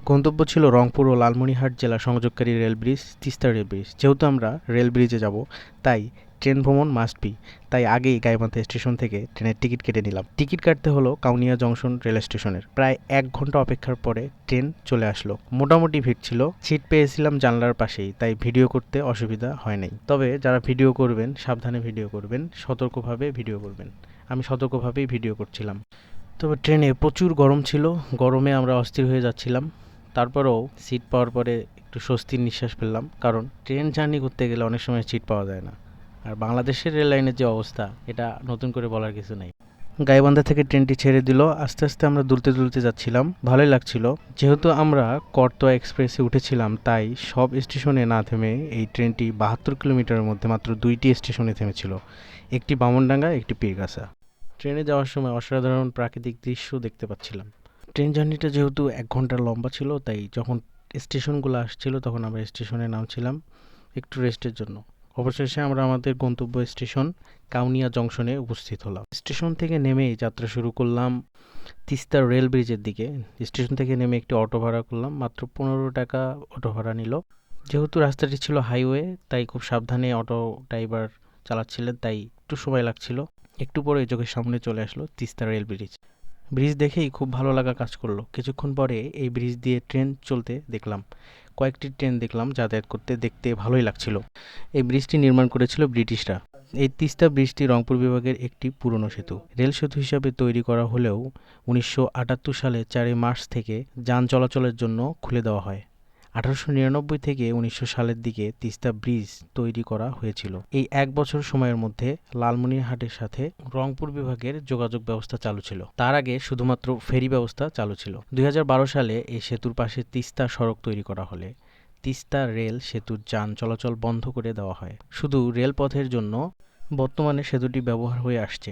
গন্তব্য ছিল রংপুর ও লালমনিরহাট জেলা সংযোগকারী rail bridge, Teesta rail bridge. যেহেতু আমরা রেল ব্রিজে যাব, তাই ট্রেন ভ্রমণ মাস্ট বি। তাই আগেই গাইবান্ধা স্টেশন থেকে ট্রেনের টিকিট কেটে নিলাম। টিকিট কাটতে হলো কাউনিয়া জংশন রেল স্টেশনের। প্রায় 1 ঘন্টা অপেক্ষার পরে ট্রেন চলে আসলো। মোটামুটি ভিড় ছিল, সিট পেয়েছিলাম জানলার পাশেই, তাই ভিডিও করতে অসুবিধা হয় নাই। তবে যারা ভিডিও করবেন সাবধানে ভিডিও করবেন, সতর্কভাবে ভিডিও করবেন। আমি সতর্কভাবেই ভিডিও করছিলাম। তবে ট্রেনে প্রচুর গরম ছিল, গরমে আমরা অস্থির হয়ে যাচ্ছিলাম। তারপরেও সিট পাওয়ার পরে একটু স্বস্তির নিঃশ্বাস ফেললাম, কারণ ট্রেন জার্নি করতে গেলে অনেক সময় সিট পাওয়া যায় না। আর বাংলাদেশের রেল লাইনের যে অবস্থা, এটা নতুন করে বলার কিছু নাই। গাইবান্ধা থেকে ট্রেনটি ছেড়ে দিল। আস্তে আস্তে আমরা দুলতে দুলতে যাচ্ছিলাম, ভালোই লাগছিল। যেহেতু আমরা করতোয়া এক্সপ্রেসে উঠেছিলাম, তাই সব স্টেশনে না থেমে এই ট্রেনটি 72 কিলোমিটারের মধ্যে মাত্র 2টি স্টেশনে থেমেছিল, একটি বামনডাঙ্গা, একটি পীরগাছা। ট্রেনে যাওয়ার সময় অসাধারণ প্রাকৃতিক দৃশ্য দেখতে পাচ্ছিলাম। ট্রেন জার্নিটা যেহেতু 1 ঘন্টার লম্বা ছিল, তাই যখন স্টেশনগুলো আসছিল তখন আমরা স্টেশনে নামছিলাম একটু রেস্টের জন্য। অবশেষে আমরা আমাদের গন্তব্য স্টেশন কাউনিয়া জংশনে উপস্থিত হলাম। স্টেশন থেকে নেমেই যাত্রা শুরু করলাম তিস্তা রেল ব্রিজের দিকে। স্টেশন থেকে নেমে একটি অটো ভাড়া করলাম, মাত্র 15 টাকা অটো ভাড়া নিল। যেহেতু রাস্তাটি ছিল হাইওয়ে, তাই খুব সাবধানে অটো ড্রাইভার চালাচ্ছিলেন, তাই একটু সময় লাগছিল। একটু পরে চোখের সামনে চলে আসলো তিস্তা রেল ব্রিজ। ব্রিজ দেখেই খুব ভালো লাগা কাজ করলো। কিছুক্ষণ পরে এই ব্রিজ দিয়ে ট্রেন চলতে দেখলাম। কয়েকটি ট্রেন দেখলাম যাতায়াত করতে, দেখতে ভালোই লাগছিল। এই ব্রিজটি নির্মাণ করেছিল ব্রিটিশরা। এই তিস্তা ব্রিজটি রংপুর বিভাগের একটি পুরনো সেতু। রেল সেতু হিসাবে তৈরি করা হলেও 1978 সালে 4 মার্চ থেকে যান চলাচলের জন্য খুলে দেওয়া হয়। 1899 থেকে 1900 সালের দিকে তিস্তা ব্রিজ তৈরি করা হয়েছিল। এই 1 বছর সময়ের মধ্যে লালমনিরহাটের সাথে রংপুর বিভাগের যোগাযোগ ব্যবস্থা চালু ছিল। তার আগে শুধুমাত্র ফেরি ব্যবস্থা চালু ছিল। 2012 সালে এই সেতুর পাশে তিস্তা সড়ক তৈরি করা হলে তিস্তা রেল সেতুর যান চলাচল বন্ধ করে দেওয়া হয় শুধু রেলপথের জন্য। বর্তমানে সেতুটি ব্যবহার হয়ে আসছে।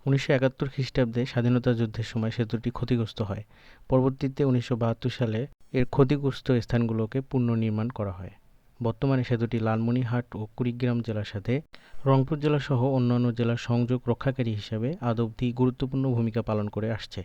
1971 খ্রিস্টাব্দে স্বাধীনতা যুদ্ধের সময় সেতুটি ক্ষতিগ্রস্ত হয়। পরবর্তীতে 1972 সালে এর ক্ষতিগ্রস্ত স্থানগুলোকে পুনর্নির্মাণ করা হয়। বর্তমানে সেতুটি লালমনিরহাট ও কুড়িগ্রাম জেলার সাথে রংপুর জেলা সহ অন্যান্য জেলার সংযোগ রক্ষাকারী হিসাবে আজ অবধি গুরুত্বপূর্ণ ভূমিকা পালন করে আসছে।